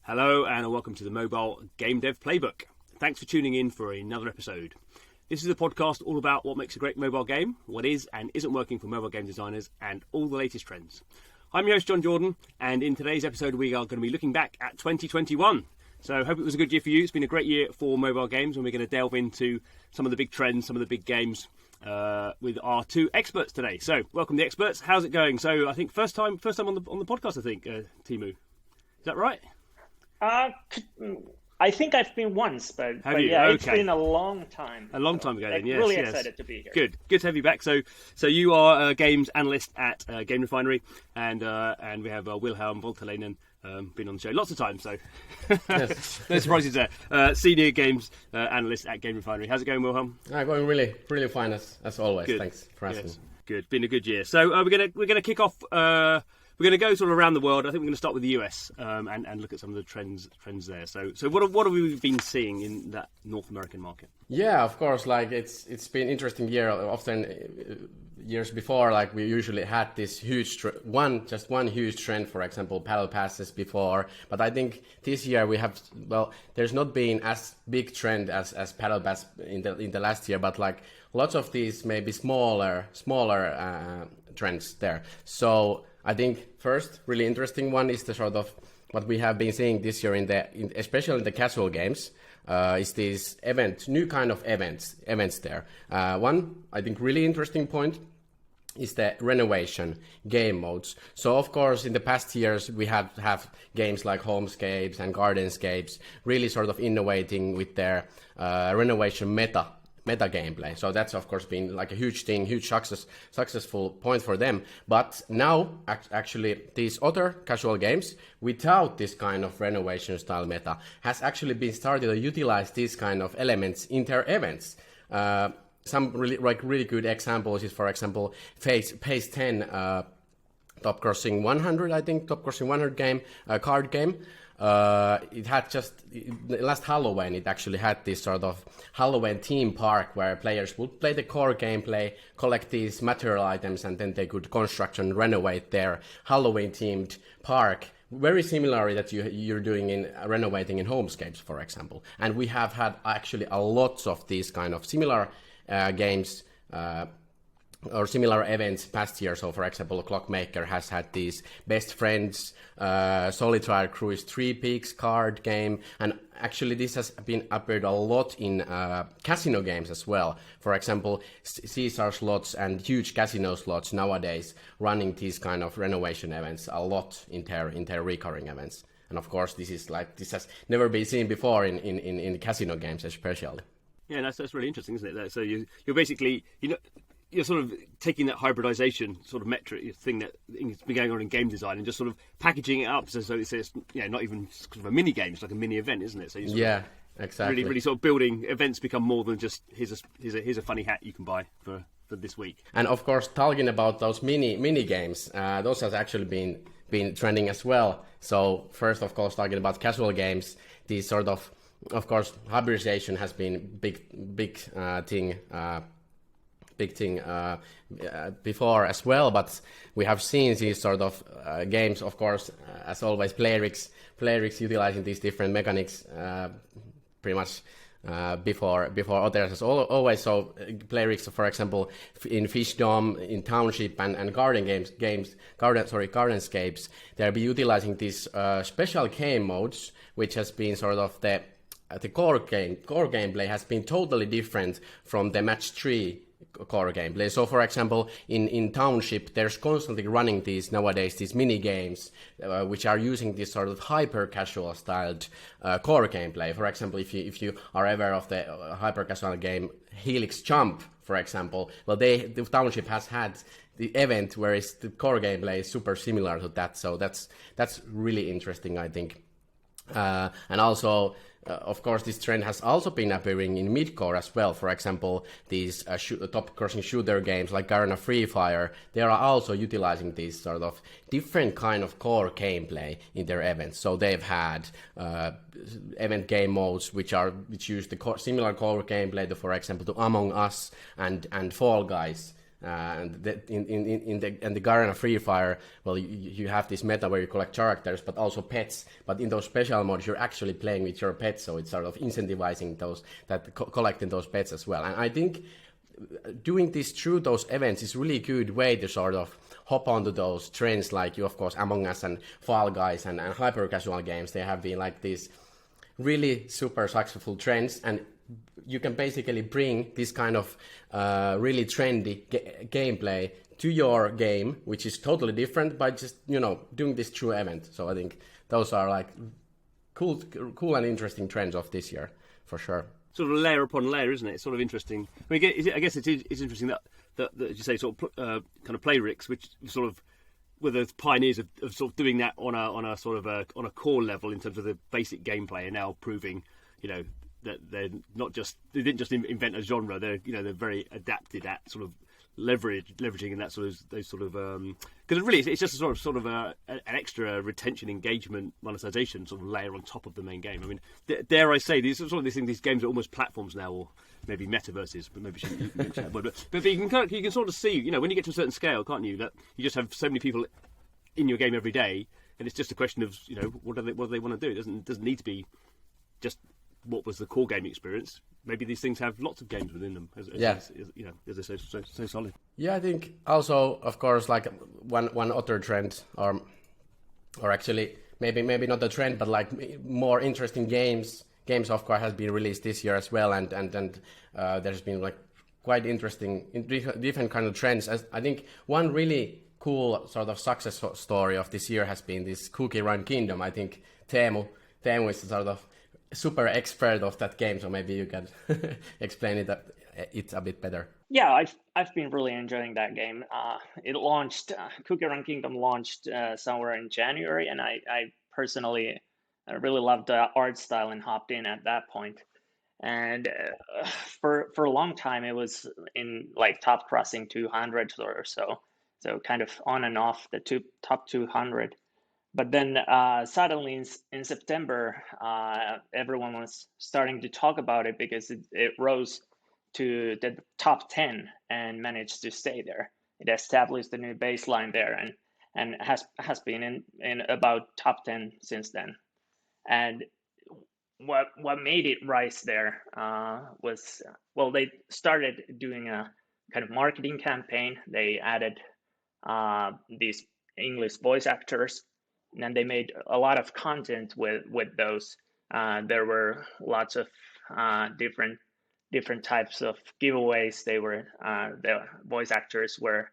Hello and welcome to the Mobile Gamedev Playbook. Thanks for tuning in for another episode. This is a podcast all about what makes a great mobile game, what is and isn't working for mobile game designers, and all the latest trends. I'm your host, Jon Jordan, and in today's episode we are going to be looking back at 2021. So I hope it was a good year for you. It's been a great year for mobile games, and we're going to delve into some of the big trends, some of the big games with our two experts today. So welcome the experts. How's it going? So I think first time on the podcast, I think, Teemu. Is that right? I think I've been once, but yeah, okay. It's been a long time. A long time ago, then, yes. Really excited to be here. Good to have you back. So you are a games analyst at GameRefinery, and we have Wilhelm, Voutilainen, been on the show lots of times, so yes. No surprises there. Senior games analyst at GameRefinery. How's it going, Wilhelm? Going really fine as always. Good. Thanks for asking. Yes. Good, been a good year. So we're gonna kick off. We're going to go sort of around the world. I think we're going to start with the US and look at some of the trends there. So what have we been seeing in that North American market? Yeah, of course. Like it's been interesting year. Often years before, like we usually had this huge one huge trend. For example, paddle passes before. But I think this year we have there's not been as big trend as paddle pass in the last year. But like lots of these maybe smaller trends there. So I think first really interesting one is the sort of what we have been seeing this year especially in the casual games is these new kind of events there. One I think really interesting point is the renovation game modes. So of course in the past years we have games like Homescapes and Gardenscapes really sort of innovating with their renovation meta gameplay. So that's of course been like a huge thing, huge successful point for them. But now actually these other casual games without this kind of renovation style meta has actually been started to utilize these kind of elements in their events. Some really good examples is, for example, Phase 10 Top Crossing 100 game, card game. It had last Halloween, it actually had this sort of Halloween theme park where players would play the core gameplay, collect these material items, and then they could construct and renovate their Halloween themed park. Very similar that you're doing in renovating in Homescapes, for example. And we have had actually a lots of these kind of similar games or similar events past year. So for example, Clockmaker has had these Best Friends, Solitaire Cruise 3 Peaks card game, and actually this has been appeared a lot in casino games as well. For example, Caesar slots and huge casino slots nowadays running these kind of renovation events a lot in their recurring events. And of course this has never been seen before in casino games especially. Yeah, that's really interesting, isn't it? So you're basically, you're sort of taking that hybridization sort of metric thing that's been going on in game design and just sort of packaging it up so it's not even sort of a mini game, it's like a mini event, isn't it? So you're exactly. Really sort of building events become more than just here's a funny hat you can buy for this week. And of course, talking about those mini games, those has actually been trending as well. So first, of course, talking about casual games, these sort of course, hybridization has been big thing before as well, but we have seen these sort of games, of course, as always, Playrix utilizing these different mechanics pretty much before others as always. So Playrix, for example, in Fishdom, in Township and Gardenscapes, they'll be utilizing these special game modes, which has been sort of the core gameplay has been totally different from the match 3 core gameplay. So for example, in Township, there's constantly running these mini games which are using this sort of hyper casual styled core gameplay. For example, if you are aware of the hyper casual game Helix Jump, for example, the Township has had the event where the core gameplay is super similar to that. So that's really interesting, I think. And also, of course, this trend has also been appearing in mid-core as well. For example, these top-crossing shooter games like Garena Free Fire, they are also utilizing these sort of different kind of core gameplay in their events. So they've had event game modes which use the similar core gameplay to, for example, to Among Us and Fall Guys. And in the Garden of Free Fire, well, you have this meta where you collect characters, but also pets. But in those special modes, you're actually playing with your pets, so it's sort of incentivizing collecting those pets as well. And I think doing this through those events is really good way to sort of hop onto those trends, like you, of course, Among Us and Fall Guys and hyper casual games. They have been like these really super successful trends, and you can basically bring this kind of really trendy gameplay to your game, which is totally different by just, doing this true event. So I think those are like cool and interesting trends of this year, for sure. Sort of layer upon layer, isn't it? It's sort of interesting. I guess it's interesting that you say sort of kind of Playrix, which sort of were the pioneers of sort of doing that on a sort of on a core level in terms of the basic gameplay, and now proving, that they didn't just invent a genre. They're very adapted at sort of leveraging in that sort of those sort of because really it's just a sort of an extra retention, engagement, monetization sort of layer on top of the main game. I mean, dare I say these games are almost platforms now, or maybe metaverses, but maybe shouldn't mention that word. But you can sort of see, when you get to a certain scale, can't you, that you just have so many people in your game every day, and it's just a question of what do they want to do. It doesn't need to be just what was the core game experience. Maybe these things have lots of games within them, as they're so solid. Yeah, I think also, of course, like one other trend, or actually maybe not a trend, but like more interesting games of course has been released this year as well, and there's been like quite interesting different kind of trends. As I think one really cool sort of success story of this year has been this Cookie Run Kingdom. I think Teemu is sort of super expert of that game, so maybe you can explain it a bit better. Yeah, I've been really enjoying that game. It launched, Cookie Run Kingdom launched somewhere in January, and I personally really loved the art style and hopped in at that point. And for a long time, it was in like top crossing 200 or so kind of on and off the top 200. But then suddenly in September, everyone was starting to talk about it because it rose to the top 10 and managed to stay there. It established a new baseline there and has been in about top 10 since then. And what made it rise there was, well, they started doing a kind of marketing campaign. They added these English voice actors, and they made a lot of content with those. There were lots of different types of giveaways. The voice actors were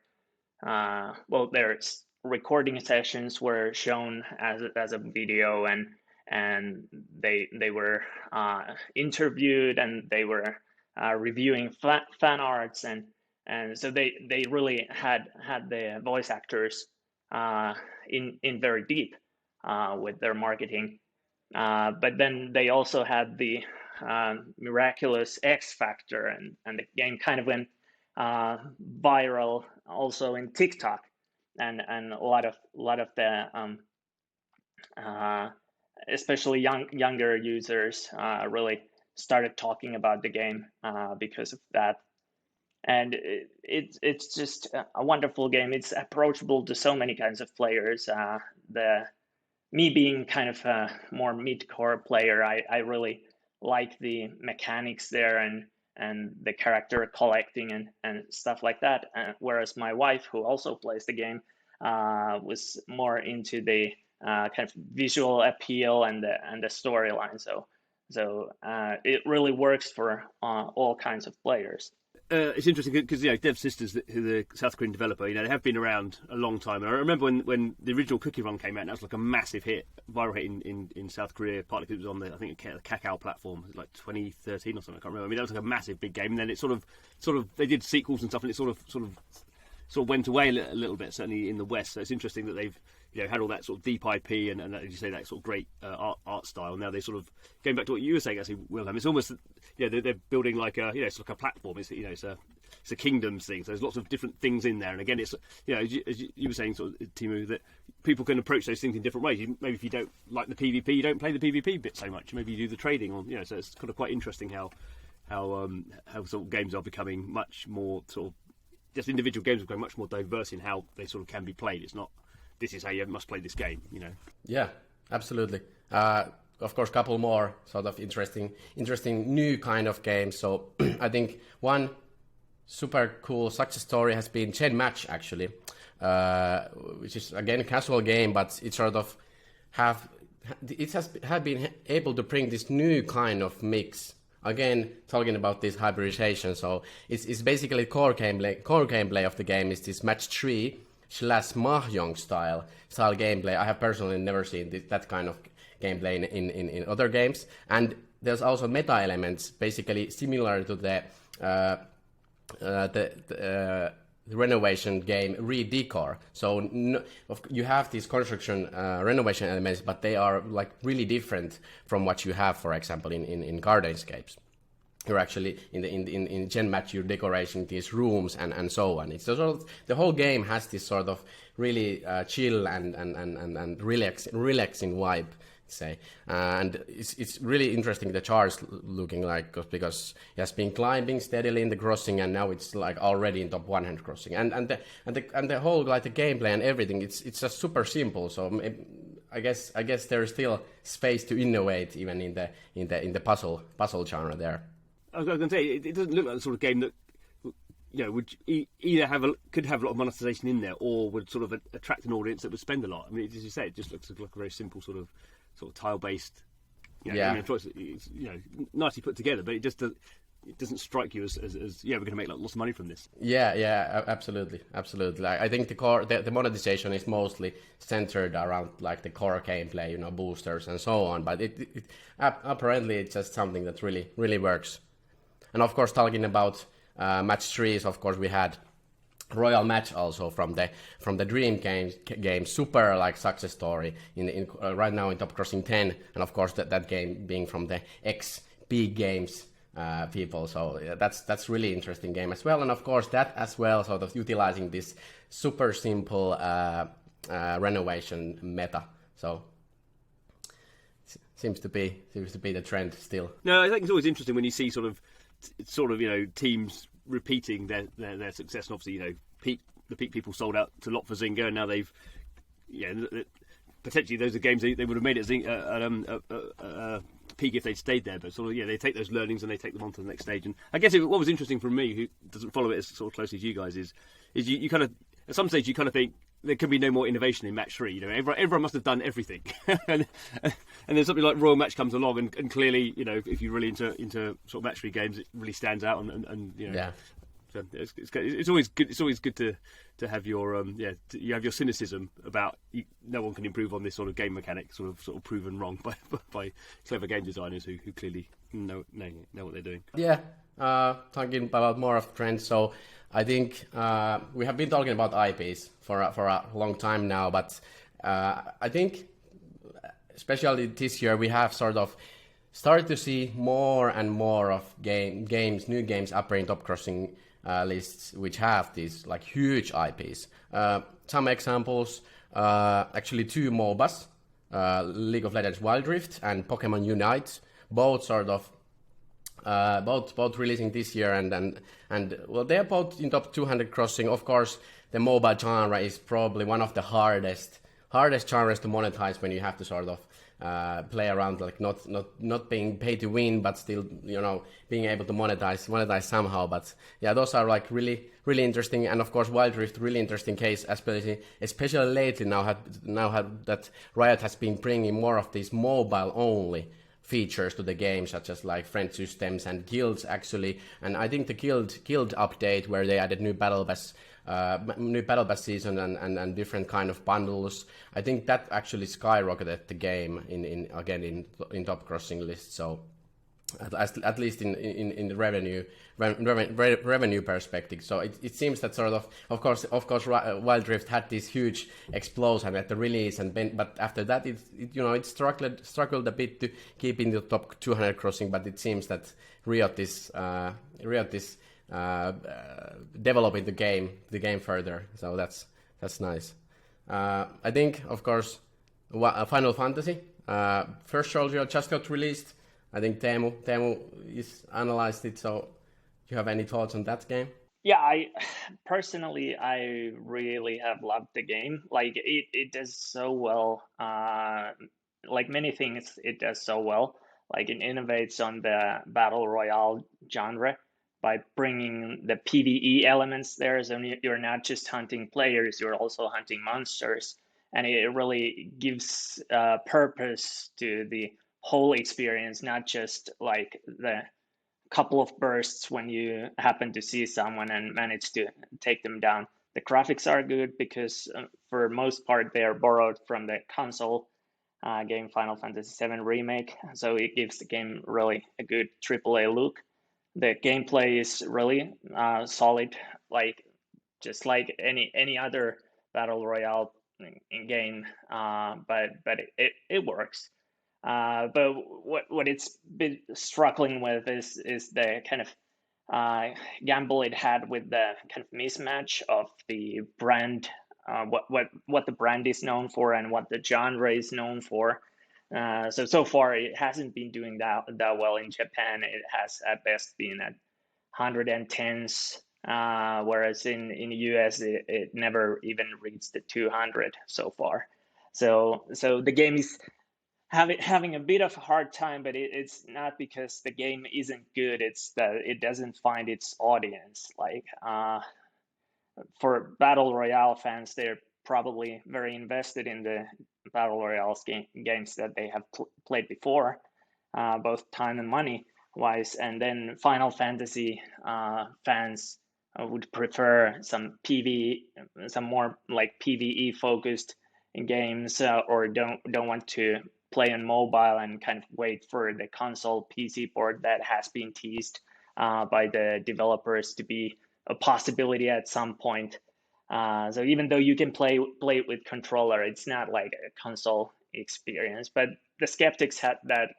their recording sessions were shown as a video, and they were interviewed, and they were reviewing fan arts, and so they really had the voice actors in very deep with their marketing, but then they also had the miraculous X factor, and the game kind of went viral also in TikTok, and a lot of the especially younger users really started talking about the game because of that. And it's just a wonderful game. It's approachable to so many kinds of players. Me being kind of a more mid-core player, I really like the mechanics there and the character collecting and stuff like that. Whereas my wife, who also plays the game, was more into the kind of visual appeal and the storyline. So it really works for all kinds of players. It's interesting because Dev Sisters, who the South Korean developer, they have been around a long time. And I remember when the original Cookie Run came out, and that was like a massive hit, viral hit in South Korea, partly because it was on the Kakao platform, like 2013 or something. I can't remember. I mean, that was like a massive big game, and then it sort of they did sequels and stuff, and it sort of went away a little bit, certainly in the West. So it's interesting that they've had all that sort of deep IP and as you say, that sort of great art style. Now they sort of, going back to what you were saying, actually, Wilhelm, it's almost they're building like it's like a platform. It's it's a kingdoms thing. So there's lots of different things in there. And again, it's as you were saying, sort of, Teemu, that people can approach those things in different ways. Maybe if you don't like the PvP, you don't play the PvP bit so much. Maybe you do the trading, or so it's kind of quite interesting how sort of games are becoming much more sort of just individual games have become much more diverse in how they sort of can be played. It's not this is how you must play this game, you know. Yeah, absolutely. Of course, couple more sort of interesting new kind of games. So I think one super cool success story has been Gen Match, actually, which is again a casual game, but it sort of have been able to bring this new kind of mix. Again, talking about this hybridization, so it's basically core gameplay of the game is this match 3 / mahjong style gameplay. I have personally never seen that kind of gameplay in other games, and there's also meta elements, basically similar to the renovation game Redecor. So you have these construction renovation elements, but they are like really different from what you have, for example, in Gardenscapes. You're actually in Gen Match, you're decorating these rooms and so on. It's sort of, the whole game has this sort of really chill and relaxing vibe, say, and it's really interesting the charts looking like, because it has been climbing steadily in the crossing, and now it's like already in top 100 crossing, and the whole, like, the gameplay and everything, it's just super simple. So I guess there's still space to innovate even in the puzzle genre there. I was going to say, it doesn't look like the sort of game that, you know, would either could have a lot of monetization in there, or would sort of attract an audience that would spend a lot. I mean, as you say, it just looks like a very simple sort of tile-based, choice. It's, nicely put together, but it doesn't strike you as we're going to make lots of money from this. Yeah, absolutely. I think the monetization is mostly centered around like the core gameplay, boosters and so on. But it apparently it's just something that really works. And of course, talking about match 3s, of course we had Royal Match also from the Dream game, super like success story in right now in Top Crossing 10, and of course that game being from the Big Games people. So that's really interesting game as well, and of course that as well, sort of utilizing this super simple renovation meta. So seems to be the trend still. No, I think it's always interesting when you see sort of teams repeating their success, and obviously the Peak people sold out to lot for Zynga, and now they've potentially those are games they would have made at Peak if they'd stayed there, but sort of they take those learnings and they take them on to the next stage. And I guess what was interesting for me, who doesn't follow it as sort of closely as you guys, is you kind of at some stage you kind of think there can be no more innovation in match 3. Everyone must have done everything, and then something like Royal Match comes along, and clearly, if you're really into sort of match 3 games, it really stands out, and Yeah. So it's always good. It's always good to have your you have your cynicism about no one can improve on this sort of game mechanic, sort of proven wrong by clever game designers who clearly know what they're doing. Yeah, talking about more of trends. So I think we have been talking about IPs for a long time now, but I think especially this year we have sort of started to see more and more of new games appearing Top Crossing lists, which have these like huge IPs. Some examples, actually 2 MOBAs, League of Legends Wild Rift and Pokemon Unite, both sort of both releasing this year, and well, they're both in top 200 crossing. Of course, the MOBA genre is probably one of the hardest genres to monetize, when you have to sort of play around, like not being paid to win, but still being able to monetize somehow. But yeah, those are like really interesting. And of course, Wild Rift, really interesting case, especially lately now that Riot has been bringing more of these mobile only features to the game, such as like friend systems and guilds actually. And I think the guild update, where they added new battle pass season and different kind of bundles, I think that actually skyrocketed the game in top crossing lists. So at least in the revenue perspective. So it seems that sort of course Wild Rift had this huge explosion at the release, but after that it struggled a bit to keep in the top 200 crossing. But it seems that Riot is developing the game further. So that's nice. I think of course Final Fantasy first Soldier just got released. I think Teemu is analyzed it. So, do you have any thoughts on that game? Yeah, I personally I really have loved the game. Like it does so well. Like many things, it does so well. Like it innovates on the battle royale genre by bringing the PvE elements there. So you're not just hunting players, you're also hunting monsters, and it really gives purpose to the whole experience, not just like the couple of bursts when you happen to see someone and manage to take them down. The graphics are good because for most part they are borrowed from the console game Final Fantasy VII Remake, so it gives the game really a good AAA look. The gameplay is really solid, like just like any other battle royale in game, but it works. But what it's been struggling with is the kind of gamble it had with the kind of mismatch of the brand, what the brand is known for and what the genre is known for. So far it hasn't been doing that well in Japan. It has at best been at 110s, whereas in the US it never even reached the 200 so far. So the game is having a bit of a hard time, but it's not because the game isn't good. It's that it doesn't find its audience. Like for battle royale fans, they're probably very invested in the battle royale games that they have played before, both time and money wise. And then Final Fantasy fans would prefer some more like PvE focused games, or don't want to play on mobile and kind of wait for the console PC port that has been teased by the developers to be a possibility at some point. So even though you can play it with controller, it's not like a console experience. But the skeptics that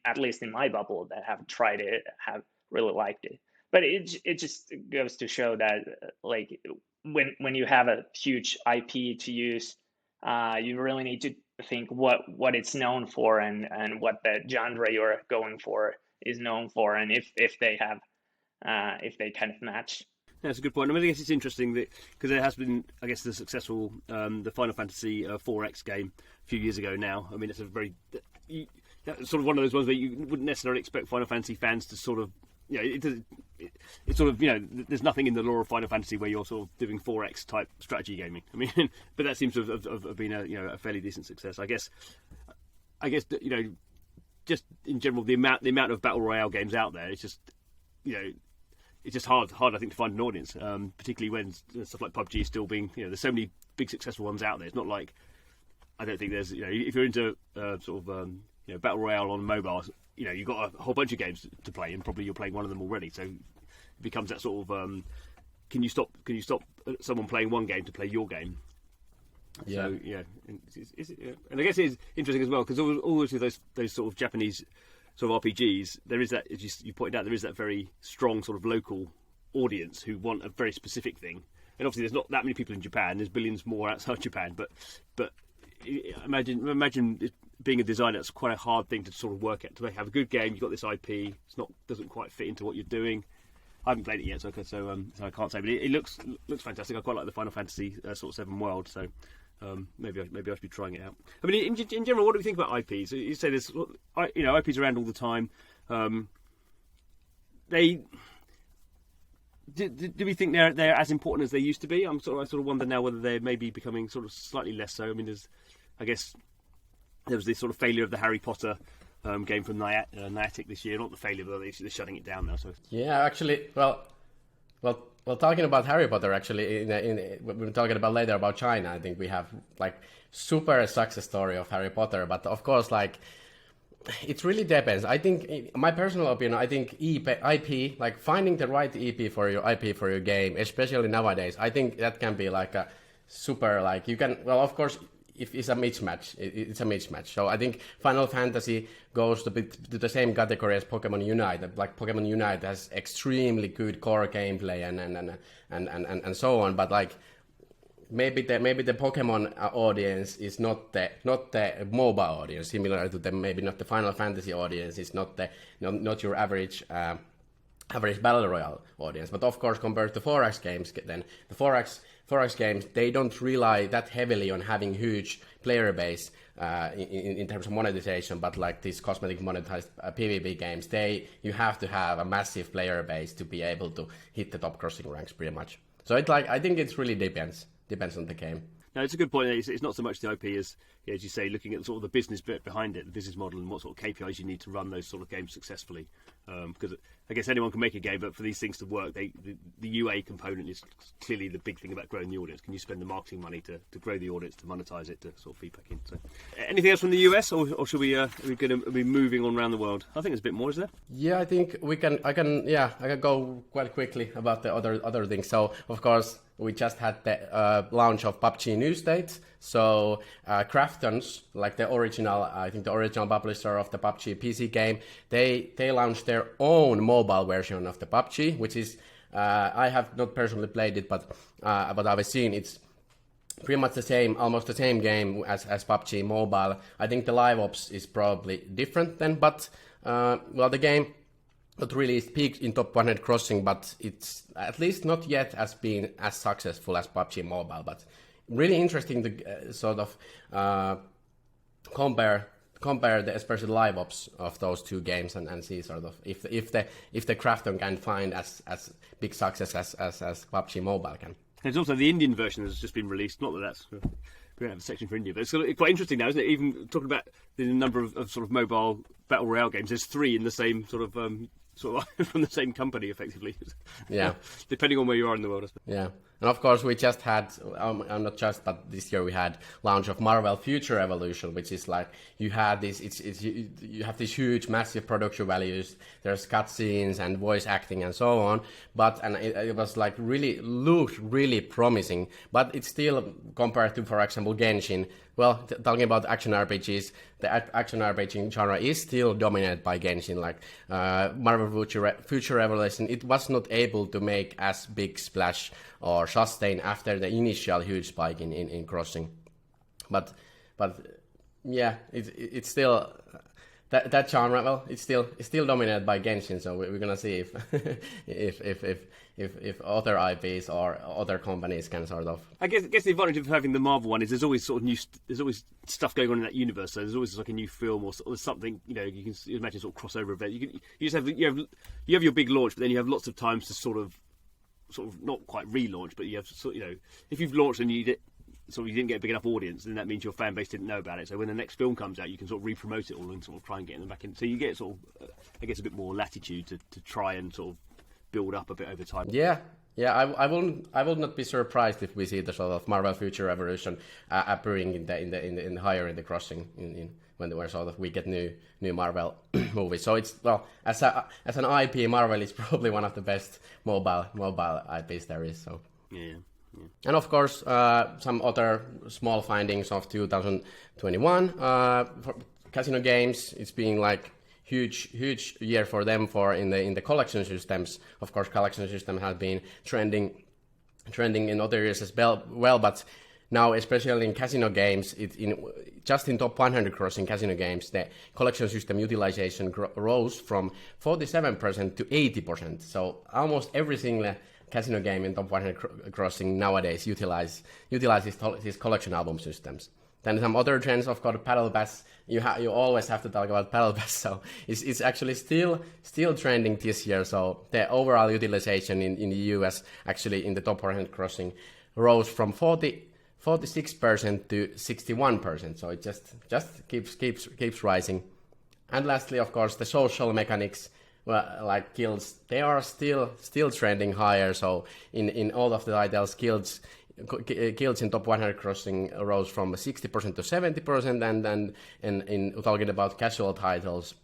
at least in my bubble that have tried it have really liked it. But it just goes to show that like when you have a huge IP to use, you really need to think what it's known for and what the genre you're going for is known for, and if they have if they kind of match. That's a good point. I mean, I guess it's interesting that because there has been, I guess, the successful the Final Fantasy 4X game a few years ago now. I mean, it's a very that's sort of one of those ones where you wouldn't necessarily expect Final Fantasy fans to sort of, you know, it's sort of, you know, there's nothing in the lore of Final Fantasy where you're sort of doing 4X type strategy gaming. I mean, but that seems to have been a fairly decent success. I guess you know, just in general, the amount of battle royale games out there, it's just, you know, it's just hard I think to find an audience, particularly when stuff like PUBG is still being, you know, there's so many big successful ones out there. It's not like, I don't think there's, you know, if you're into sort of you know, battle royale on mobile, you know, you've got a whole bunch of games to play, and probably you're playing one of them already. So it becomes that sort of can you stop someone playing one game to play your game? Yeah. So yeah, and I guess it's interesting as well because always with those sort of Japanese sort of RPGs, there is that, as you pointed out, there is that very strong sort of local audience who want a very specific thing. And obviously, there's not that many people in Japan. There's billions more outside Japan. But imagine it being a designer. It's quite a hard thing to sort of work at. To have a good game, you've got this IP. Doesn't quite fit into what you're doing. I haven't played it yet, so I can't say. But it looks fantastic. I quite like the Final Fantasy sort of 7 world. So maybe I should be trying it out. I mean, in general, what do we think about IPs? You say there's, you know, IPs around all the time. Do we think they're as important as they used to be? I sort of wonder now whether they're maybe becoming sort of slightly less so. I mean, I guess there was this sort of failure of the Harry Potter game from Niantic this year. Not the failure, but they're shutting it down now. So yeah, actually, well, talking about Harry Potter, actually, we're talking about later about China. I think we have like super success story of Harry Potter, but of course, like, it really depends. I think, in my personal opinion, I think IP, like finding the right IP for your game, especially nowadays, I think that can be like a super, like, you can, well, of course, if it's a mismatch, it's a mismatch. So I think Final Fantasy goes to the same category as Pokemon Unite. Like Pokemon Unite has extremely good core gameplay and so on, but like, maybe the Pokemon audience is not the mobile audience, similar to maybe not the Final Fantasy audience. It's not your average average battle royale audience. But of course, compared to 4X games, then the 4X games, they don't rely that heavily on having huge player base in terms of monetization. But like these cosmetic monetized PvP games, you have to have a massive player base to be able to hit the top crossing ranks pretty much. So I think it really depends on the game. No, it's a good point. It's not so much the IP as you say, looking at sort of the business bit behind it, the business model, and what sort of KPIs you need to run those sort of games successfully. Because I guess anyone can make a game, but for these things to work, the UA component is clearly the big thing about growing the audience. Can you spend the marketing money to grow the audience, to monetize it, to sort of feed back in? So, anything else from the US, or should we? Are we going to be moving on around the world? I think there's a bit more, is there? Yeah, I think I can go quite quickly about the other things. So of course, we just had the launch of PUBG New State. So Kraftons, like the original publisher of the PUBG PC game, they launched their own mobile version of the PUBG, which is I have not personally played it, but I've seen it's pretty much almost the same game as PUBG Mobile. I think the live ops is probably different then, but the game not really peaked in top 100 crossing, but it's at least not yet as being as successful as PUBG Mobile. But really interesting to sort of compare especially the live ops of those two games and see sort of if the Krafton can find as big success as PUBG Mobile can. There's also the Indian version that's just been released. Not that that's we don't have a section for India, but it's quite interesting now, isn't it? Even talking about the number of sort of mobile battle royale games, there's 3 in the same sort of from the same company, effectively. Yeah. Depending on where you are in the world, I suppose. Yeah. And of course, we just had, not just, but this year we had launch of Marvel Future Evolution, which is like you have these huge, massive production values. There's cutscenes and voice acting and so on. And it was like looked really promising. But it's still compared to, for example, Genshin. Well, talking about action RPGs, the action RPG genre is still dominated by Genshin. Like Marvel Future Revelation, it was not able to make as big splash or sustain after the initial huge spike in crossing. But yeah, it's still that genre. Well, it's still dominated by Genshin. So we're gonna see if other IPs or other companies can sort of. I guess the advantage of having the Marvel one is there's always sort of there's always stuff going on in that universe. So there's always like a new film or something. You know, you can imagine sort of crossover event. You just have you have your big launch, but then you have lots of times to sort of not quite relaunch, but you have if you've launched and you didn't get a big enough audience, then that means your fan base didn't know about it. So when the next film comes out, you can sort of re-promote it all and sort of try and get them back in. So you get sort of, I guess, a bit more latitude to try and sort of build up a bit over time. Yeah. I will not be surprised if we see the sort of Marvel Future Revolution appearing in the higher in the crossing when we get new Marvel movies. So it's as an IP, Marvel is probably one of the best mobile IPs there is. So yeah. And of course, some other small findings of 2021 for casino games. It's been like huge year for them in the collection systems. Of course, collection system has been trending in other years as well, but now especially in casino games, just in top 100 crossing casino games, the collection system utilization rose from 47% to 80%. So almost every single casino game in top 100 crossing nowadays utilizes these collection album systems. Then some other trends, of course, Paddle Pass. You always have to talk about Paddle Pass. So it's actually still trending this year. So the overall utilization in the US, actually in the top 100 crossing, rose from 46% to 61%. So it just keeps rising. And lastly, of course, the social mechanics, like guilds, they are still trending higher. So in all of the titles, guilds in top 100 crossing rose from 60% to 70%, and in talking about casual titles,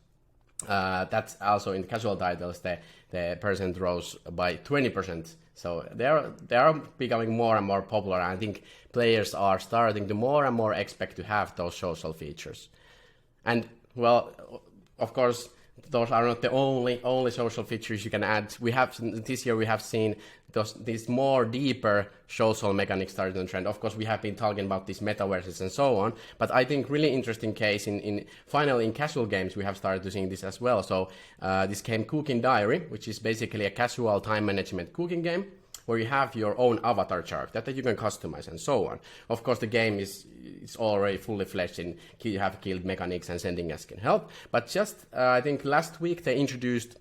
that's also in casual titles the percent rose by 20%. So they are becoming more and more popular. I think players are starting to more and more expect to have those social features. And well, of course, those are not the only social features you can add. This year we have seen these more deeper social mechanics starting to trend. Of course, we have been talking about these metaverses and so on, but I think really interesting case finally in casual games we have started to see this as well. So this came Cooking Diary, which is basically a casual time management cooking game, where you have your own avatar chart that you can customize and so on. Of course, the game is already fully fledged in you have guild mechanics and sending as can help. But just I think last week they introduced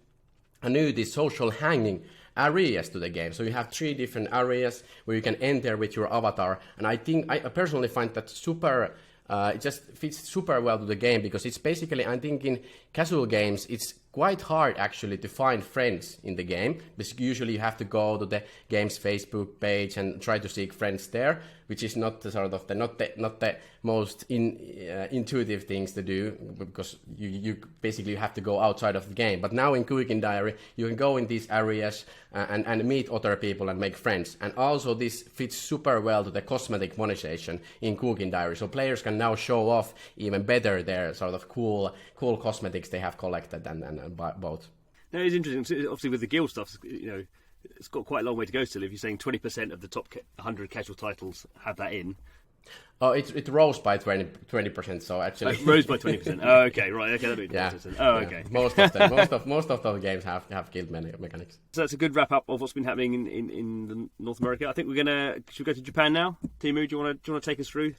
these social hanging areas to the game. So you have 3 different areas where you can enter with your avatar, and I personally find that super. It just fits super well to the game because it's basically, I think in casual games, it's quite hard actually to find friends in the game because usually you have to go to the game's Facebook page and try to seek friends there, which is not the sort of not the most intuitive things to do because you basically have to go outside of the game. But now in Cooking Diary, you can go in these areas and meet other people and make friends. And also this fits super well to the cosmetic monetization in Cooking Diary. So players can now show off even better their sort of cool cosmetics they have collected and bought. No, it's interesting. Obviously, with the guild stuff, it's got quite a long way to go still. If you're saying 20% of the top 100 casual titles have that in. Oh, it rose by 20%. So actually, it rose by 20%. Oh, okay, right. Okay, that makes sense. Oh, okay. Most of those games have guild mechanics. So that's a good wrap up of what's been happening in North America. I think should we go to Japan now? Teemu, do you want to take us through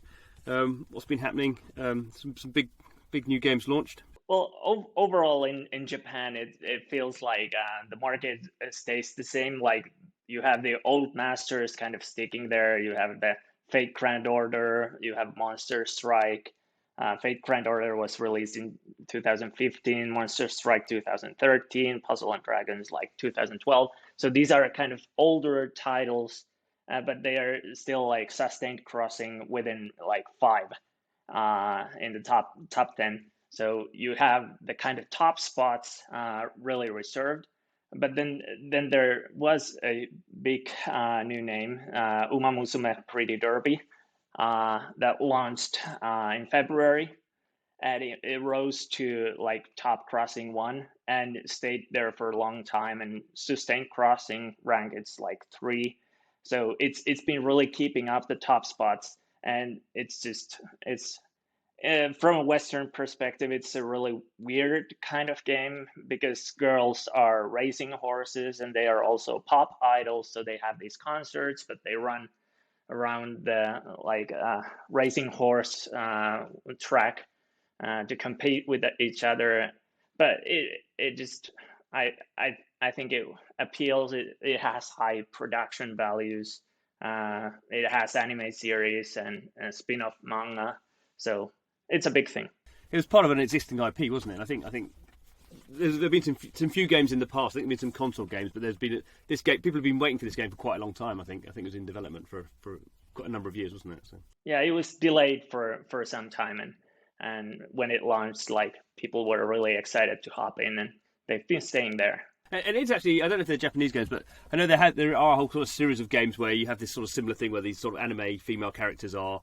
what's been happening? Some big new games launched. Well, overall in Japan, it feels like the market stays the same. Like you have the old masters kind of sticking there. You have the Fate Grand Order. You have Monster Strike. Fate Grand Order was released in 2015. Monster Strike 2013. Puzzle and Dragons like 2012. So these are kind of older titles, but they are still like sustained crossing within like 5 in the top 10. So you have the kind of top spots really reserved. But then there was a big new name, Uma Musume Pretty Derby, that launched in February. And it rose to like top crossing 1 and stayed there for a long time and sustained crossing rank. It's like 3. So it's been really keeping up the top spots. And it's from a Western perspective, it's a really weird kind of game because girls are racing horses and they are also pop idols. So they have these concerts, but they run around the racing horse track to compete with each other. But I think it appeals. It has high production values. It has anime series and spin-off manga. So it's a big thing. It was part of an existing IP, wasn't it? I think there've been some few games in the past. I think there's been some console games, but there's been this game. People have been waiting for this game for quite a long time. I think it was in development for quite a number of years, wasn't it? So. Yeah, it was delayed for some time, and when it launched, like people were really excited to hop in, and they've been staying there. And it's actually, I don't know if they're Japanese games, but I know there are a whole sort of series of games where you have this sort of similar thing where these sort of anime female characters are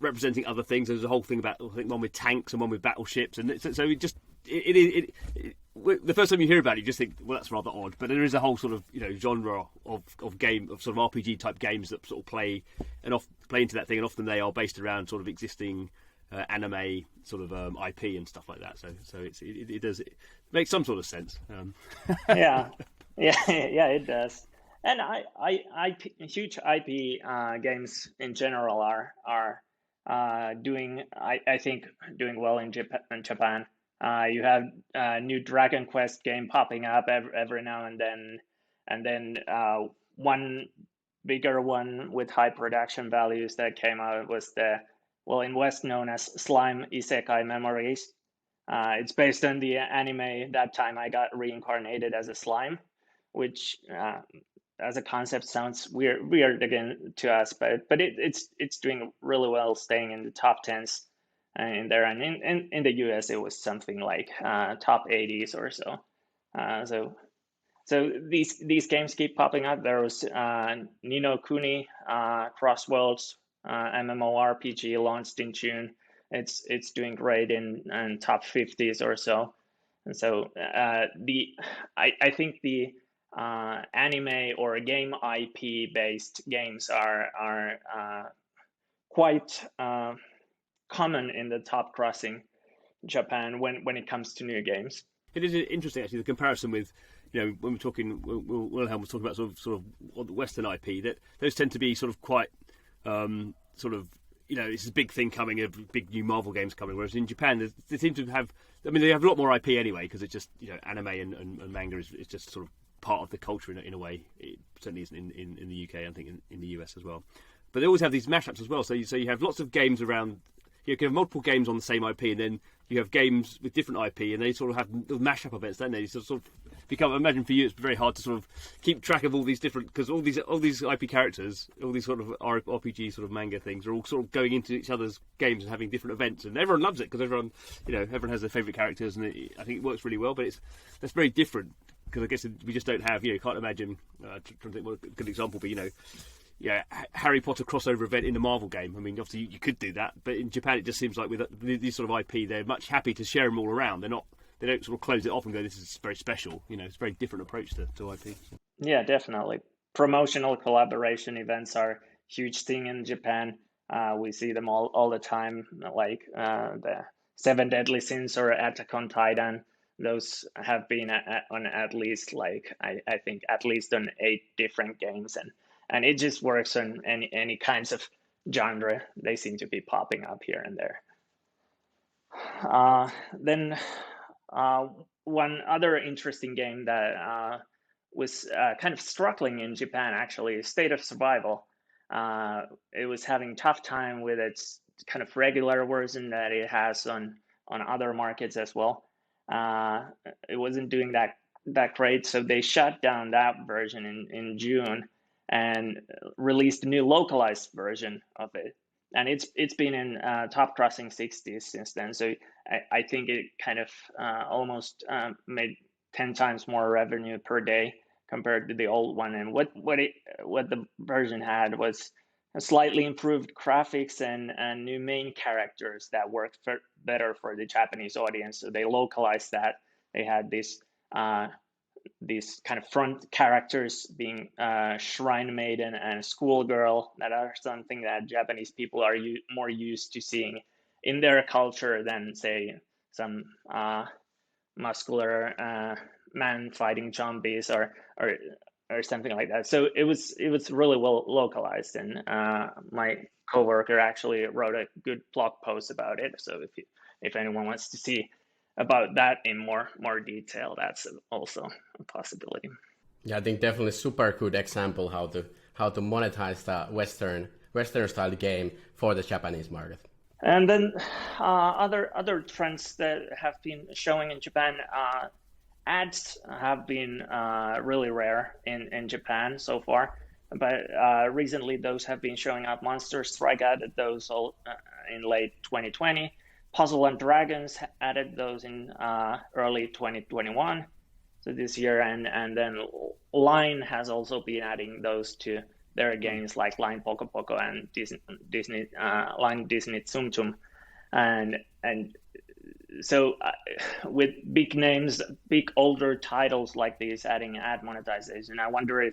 representing other things. There's a whole thing about, I think, one with tanks and one with battleships, and so it just the first time you hear about it, you just think, well, that's rather odd. But there is a whole sort of genre of game of sort of RPG type games that sort of play into that thing, and often they are based around sort of existing anime sort of IP and stuff like that. So it does make some sort of sense. Yeah, it does. And huge IP games in general are doing, I think, doing well in Japan. You have new Dragon Quest game popping up every now and then one bigger one with high production values that came out was in West known as Slime Isekai Memories. It's based on the anime That Time I Got Reincarnated as a Slime, which as a concept sounds weird again to us, but it's doing really well, staying in the top 10s in there, and in the US it was something like top 80s or so. So these games keep popping up. There was Ni no Kuni Cross Worlds MMORPG launched in June. It's doing great in top 50s or so. And so I think the anime or game IP based games are quite common in the top crossing Japan when it comes to new games. It is interesting actually the comparison with, when we're talking, Wilhelm was talking about sort of Western IP, that those tend to be sort of quite sort of, it's a big thing coming, a big new Marvel games coming, whereas in Japan they seem to have, they have a lot more IP anyway, because it's just, anime and manga is just sort of part of the culture in a way. It certainly isn't in the UK, I think in the US as well. But they always have these mashups as well, so you have lots of games around. You can have multiple games on the same IP, and then you have games with different IP, and they sort of have mashup events, don't they? So sort of become. I imagine for you, it's very hard to sort of keep track of all these different, because all these IP characters, all these sort of RPG sort of manga things, are all sort of going into each other's games and having different events, and everyone loves it because everyone has their favourite characters, and I think it works really well. But that's very different, because I guess we just don't have. You can't imagine. Trying to think what a good example would be. Harry Potter crossover event in a Marvel game. I mean, obviously you could do that, but in Japan it just seems like with these sort of IP, they're much happy to share them all around. They don't sort of close it off and go, "This is very special." It's a very different approach to IP. Yeah, definitely. Promotional collaboration events are a huge thing in Japan. We see them all the time, like the Seven Deadly Sins or Attack on Titan. Those have been on at least I think at least on 8 different games, and it just works on any kinds of genre. They seem to be popping up here and there. Then one other interesting game that was kind of struggling in Japan, actually, State of Survival. It was having tough time with its kind of regular version that it has on other markets as well. It wasn't doing that great, so they shut down that version in June and released a new localized version of it. And it's been in top crossing 60s since then. So I think it kind of almost made 10 times more revenue per day compared to the old one. And what the version had was a slightly improved graphics and new main characters that worked better for the Japanese audience. So they localized that. They had these kind of front characters being shrine maiden and schoolgirl, that are something that Japanese people are more used to seeing in their culture than, say, some muscular man fighting zombies or something like that. So it was really well localized, and my coworker actually wrote a good blog post about it. So if anyone wants to see about that in more detail, that's also a possibility. Yeah, I think definitely super good example how to monetize the Western style game for the Japanese market. And then other trends that have been showing in Japan, ads have been really rare in Japan so far, but recently those have been showing up. Monster Strike added those all in late 2020. Puzzle and Dragons added those in early 2021, so this year, and then Line has also been adding those to their games, like Line Poco Poco and Disney Line Disney Tsum Tsum, and so with big names, big older titles like these adding ad monetization, I wonder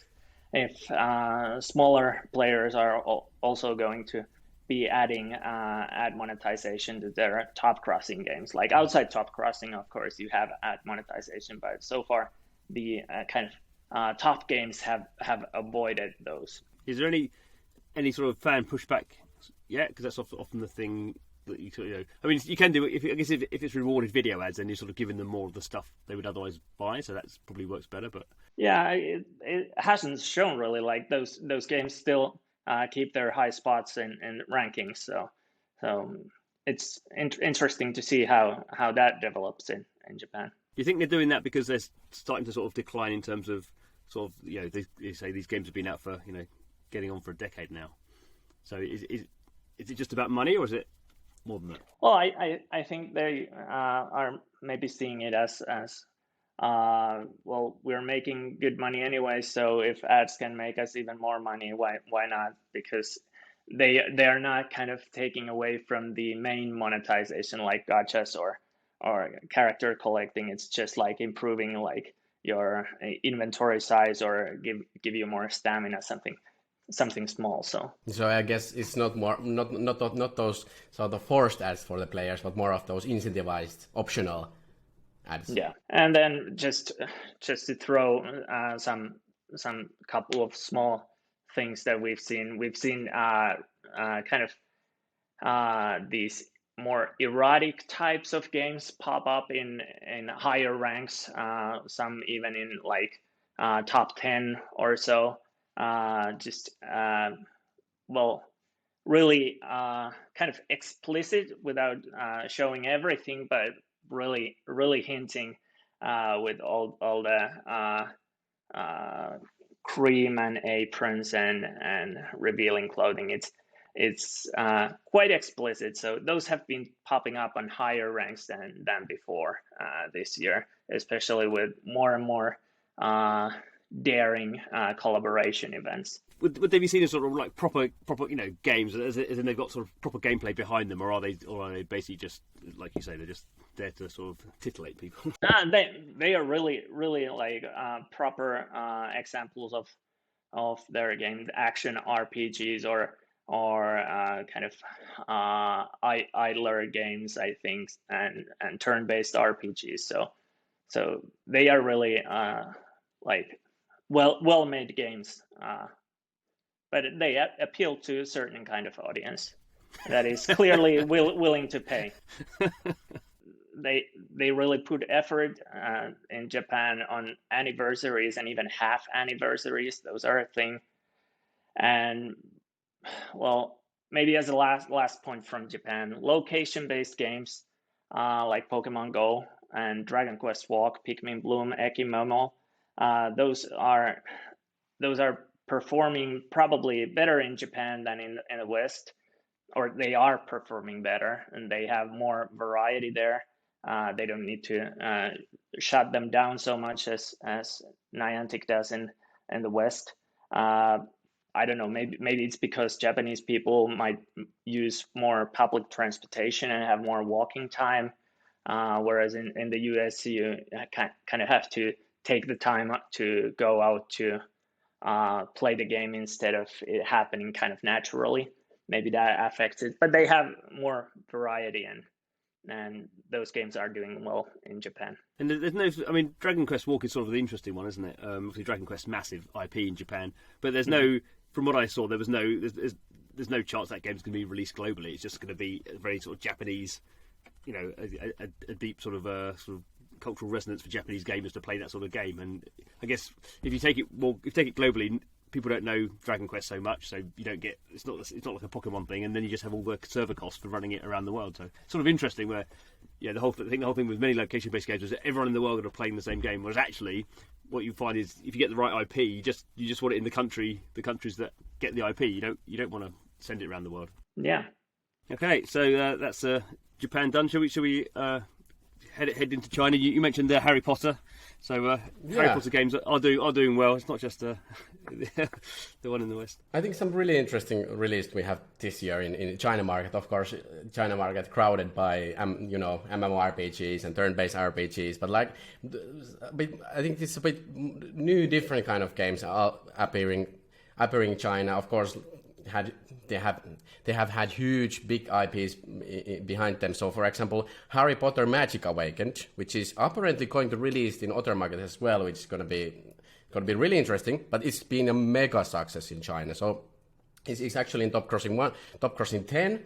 if smaller players are also going to be adding ad monetization to their top crossing games. Like outside top crossing, of course, you have ad monetization, but so far the kind of top games have avoided those. Is there any sort of fan pushback yet? Because that's often the thing that I mean, you can do it if it's rewarded video ads, then you're sort of giving them more of the stuff they would otherwise buy. So that probably works better. But yeah, it hasn't shown really. Like those games still keep their high spots in rankings. So it's interesting to see how that develops in Japan. Do you think they're doing that because they're starting to sort of decline in terms of sort of, they say these games have been out for, getting on for a decade now. So is it just about money, or is it more than that? Well, I think they are maybe seeing it as well, we're making good money anyway, so if ads can make us even more money, why not? Because they are not kind of taking away from the main monetization like gachas character collecting. It's just like improving like your inventory size or give you more stamina, something small. So I guess it's not those sort of forced ads for the players, but more of those incentivized optional ads. Yeah, and then just to throw some couple of small things that we've seen kind of these more erotic types of games pop up in higher ranks, some even in like top 10 or so, really kind of explicit without showing everything, but really hinting with all the cream and aprons and revealing clothing. It's quite explicit. So those have been popping up on higher ranks than before this year, especially with more and more daring collaboration events. Would they be seen as sort of like proper games, as in they've got sort of proper gameplay behind them, or are they basically just, like you say, they're just there to sort of titillate people? They are really like proper examples of their game, action RPGs or kind of idler games, I think, and turn-based RPGs. So they are really like well-made games. But they appeal to a certain kind of audience that is clearly willing to pay. They really put effort in Japan on anniversaries and even half anniversaries. Those are a thing. And well, maybe as a last point from Japan, location-based games like Pokemon Go and Dragon Quest Walk, Pikmin Bloom, Ekimomo, those are performing probably better in Japan than in the West, or they are performing better, and they have more variety there. They don't need to shut them down so much as Niantic does in the West. I don't know, maybe it's because Japanese people might use more public transportation and have more walking time, whereas in the US you kind of have to take the time to go out to play the game instead of it happening kind of naturally. Maybe that affects it, but they have more variety, and those games are doing well in Japan. And there's no, I mean, Dragon Quest Walk is sort of the interesting one, isn't it? Obviously, Dragon Quest massive IP in Japan, but there's no, from what I saw, there's no chance that game's going to be released globally. It's just going to be a very sort of Japanese, a deep sort of cultural resonance for Japanese gamers to play that sort of game. And I guess if you take it globally, people don't know Dragon Quest so much, so you don't get, it's not like a Pokemon thing, and then you just have all the server costs for running it around the world. So it's sort of interesting where, the whole thing with many location-based games is that everyone in the world are playing the same game, whereas actually what you find is if you get the right IP, you just want it in the countries that get the IP. You don't want to send it around the world. Yeah. Okay, so that's Japan done. Shall we head into China? You mentioned Harry Potter, so Harry Potter games are doing well. It's not just the one in the West. I think some really interesting release we have this year in China market. Of course, China market crowded by MMORPGs and turn-based RPGs, but I think it's a bit new, different kind of games are appearing in China. Of course, they have had huge big IPs behind them. So, for example, Harry Potter Magic Awakened, which is apparently going to release in other markets as well, which is going to be really interesting. But it's been a mega success in China. So it's actually in top crossing 10.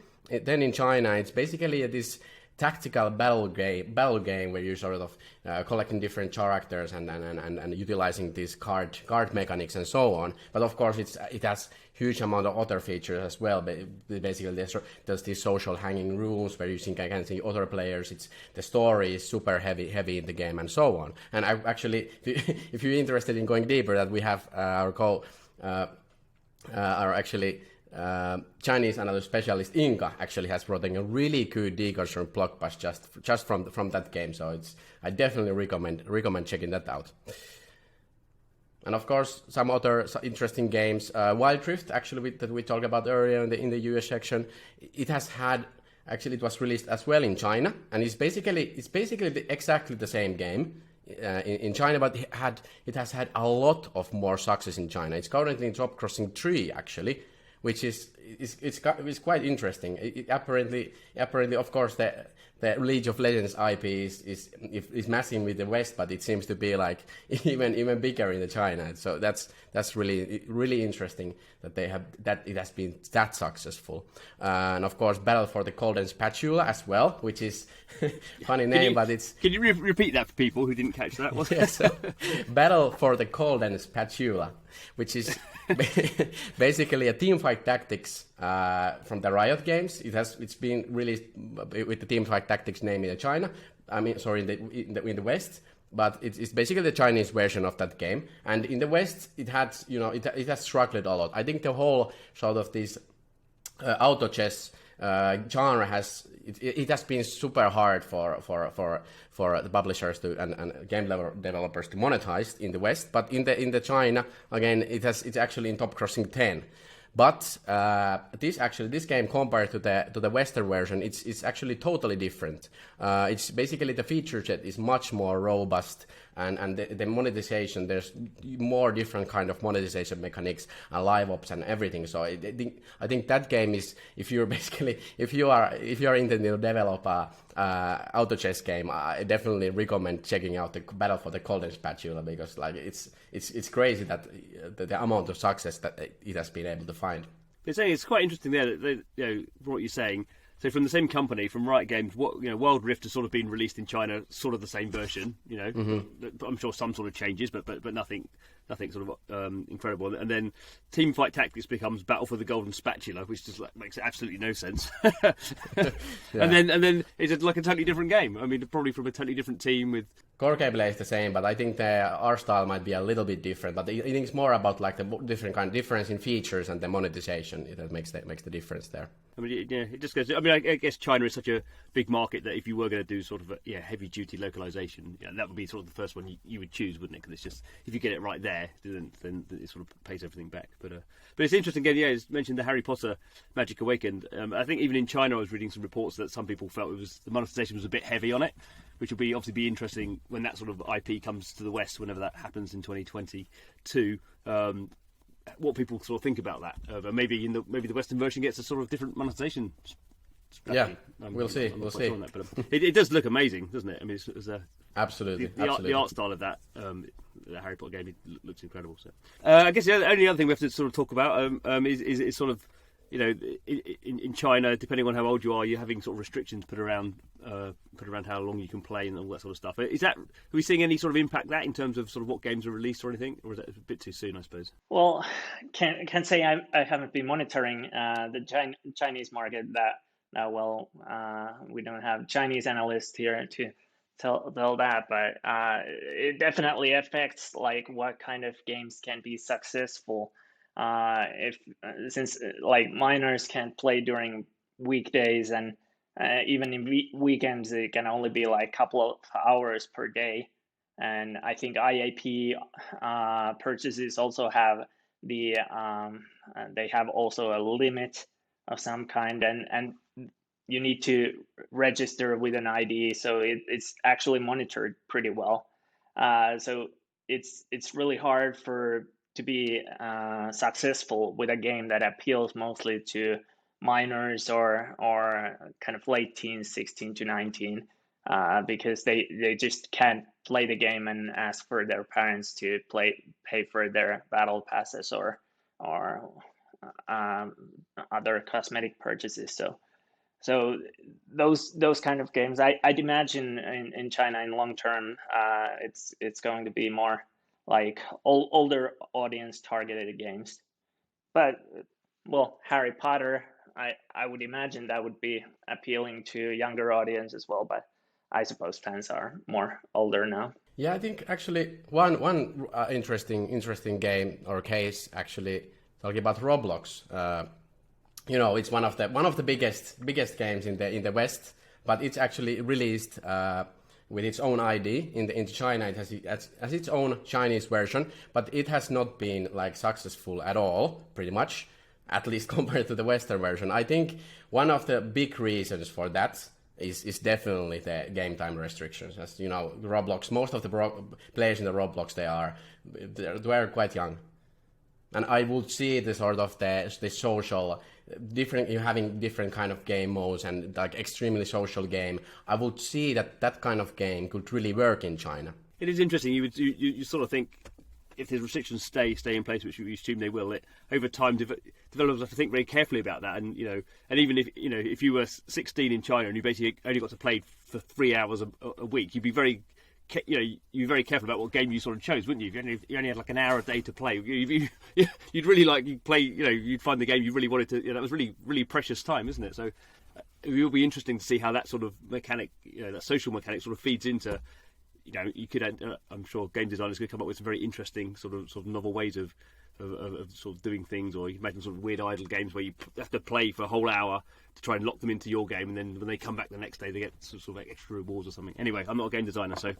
Then in China, it's basically this tactical battle game where you sort of collecting different characters and utilizing these card mechanics and so on. But of course, it has huge amount of other features as well. Basically, there's these social hanging rooms where you can see other players. The story is super heavy in the game and so on. And I actually, if you're interested in going deeper, that we have Chinese analyst specialist Inka actually has brought in a really good deconstruction blog post just from that game. So I definitely recommend checking that out. And of course, some other interesting games. Wild Rift, actually, that we talked about earlier in the US section, it has had actually it was released as well in China, and it's basically exactly the same game in China, but it has had a lot of more success in China. It's currently in top crossing 3 actually, which is quite interesting. Apparently, of course, the League of Legends IP is massive with the West, but it seems to be like even bigger in the China. So that's really interesting that it has been that successful. And of course, Battle for the Golden Spatula as well, which is funny name, but it's. Can you repeat that for people who didn't catch that? Yes, Battle for the Golden Spatula, which is basically a teamfight tactics from the Riot games. It's been released with the teamfight tactics name in China. I mean, sorry, in the West. But it's basically the Chinese version of that game. And in the West, it has struggled a lot. I think the whole sort of this auto chess genre has been super hard for the publishers and game developers to monetize in the West. But in the China, again, it's actually in top crossing 10. But this game compared to the Western version, it's actually totally different. It's basically the feature set is much more robust, and the monetization, there's more different kind of monetization mechanics and live ops and everything. So I think that game is, if you are intending to develop a auto chess game, I definitely recommend checking out the Battle for the Golden Spatula, because like it's crazy that the amount of success that it has been able to find. It's quite interesting there that from what you're saying. So from the same company, from Riot Games, Wild Rift has sort of been released in China, sort of the same version. I'm sure some sort of changes, but nothing sort of incredible. And then Teamfight Tactics becomes Battle for the Golden Spatula, which just makes absolutely no sense. Yeah. And then it's like a totally different game. I mean, probably from a totally different team with. Core gameplay is the same, but I think the art style might be a little bit different. But I think it's more about like the difference in features and the monetization that makes the difference there. I mean, yeah, it just goes. I mean, I guess China is such a big market that if you were going to do sort of a heavy duty localization, that would be sort of the first one you would choose, wouldn't it? Because it's just, if you get it right there, then it sort of pays everything back. But it's interesting again. Yeah, it's mentioned the Harry Potter Magic Awakened. I think even in China, I was reading some reports that some people felt the monetization was a bit heavy on it, which will obviously be interesting when that sort of IP comes to the West, whenever that happens in 2022. What people sort of think about that. Maybe the Western version gets a sort of different monetization strategy. Yeah, we'll see. We'll see. Sure that, but it does look amazing, doesn't it? I mean, it's absolutely. The art style of that the Harry Potter game looks incredible. So I guess the only other thing we have to sort of talk about is sort of, in China, depending on how old you are, you're having sort of restrictions put around how long you can play and all that sort of stuff. Are we seeing any sort of impact that in terms of sort of what games are released or anything, or is that a bit too soon, I suppose? Well, can't say I haven't been monitoring the Chinese market that well. We don't have Chinese analysts here to tell that, but it definitely affects like what kind of games can be successful. Since like minors can't play during weekdays, and even in weekends it can only be like a couple of hours per day, and I think IAP purchases also have they have also a limit of some kind, and you need to register with an ID, so it's actually monitored pretty well. So it's really hard to be successful with a game that appeals mostly to minors or kind of late teens, 16 to 19, because they just can't play the game and ask for their parents to pay for their battle passes or other cosmetic purchases. So those kind of games, I'd imagine in China in long term, it's going to be more like older audience targeted games. But well, Harry Potter, I would imagine that would be appealing to younger audience as well, but I suppose fans are more older now. Yeah, I think actually one interesting game or case, actually talking about Roblox. It's one of the biggest games in the West, but it's actually released with its own ID in China. It has its own Chinese version, but it has not been like successful at all, pretty much. at least compared to the Western version. I think one of the big reasons for that is definitely the game time restrictions. As you know, Roblox, most of the players in the Roblox, they're quite young. And I would see the sort of the social, different, you having different kind of game modes and like extremely social game. I would see that kind of game could really work in China. It is interesting. You sort of think if the restrictions stay in place, which you assume they will, over time developers have to think very carefully about that. And and even if you were 16 in China and you basically only got to play for 3 hours a week, you'd be very very careful about what game you sort of chose, wouldn't you? If you only had like an hour a day to play, you'd really you'd find the game you really wanted to. That was really precious time, isn't it? So it will be interesting to see how that sort of mechanic, that social mechanic, sort of feeds into. You could. I'm sure game designers could come up with some very interesting sort of novel ways of sort of doing things, or you can imagine sort of weird idle games where you have to play for a whole hour to try and lock them into your game, and then when they come back the next day, they get sort of extra rewards or something. Anyway, I'm not a game designer, so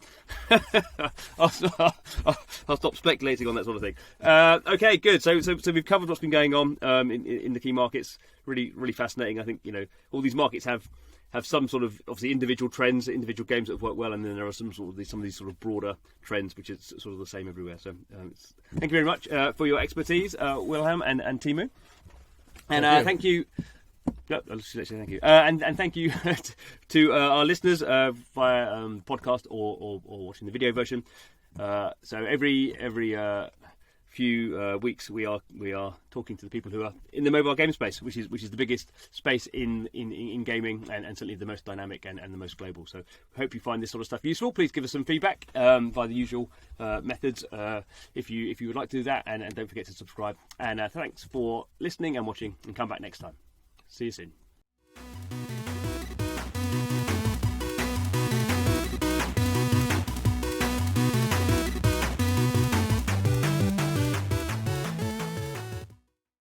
I'll stop speculating on that sort of thing. Okay, good. So we've covered what's been going on in the key markets. Really fascinating. I think all these markets have some sort of obviously individual trends, individual games that have worked well, and then there are some of these sort of broader trends which is sort of the same everywhere. So thank you very much for your expertise, Wilhelm and Teemu, and thank you. No, I'll just say thank you, and thank you to our listeners via podcast or watching the video version. So every few weeks we are talking to the people who are in the mobile game space, which is the biggest space in gaming and certainly the most dynamic and the most global. So I hope you find this sort of stuff useful. Please give us some feedback via the usual methods if you would like to do that, and don't forget to subscribe. And thanks for listening and watching, and come back next time. See you soon.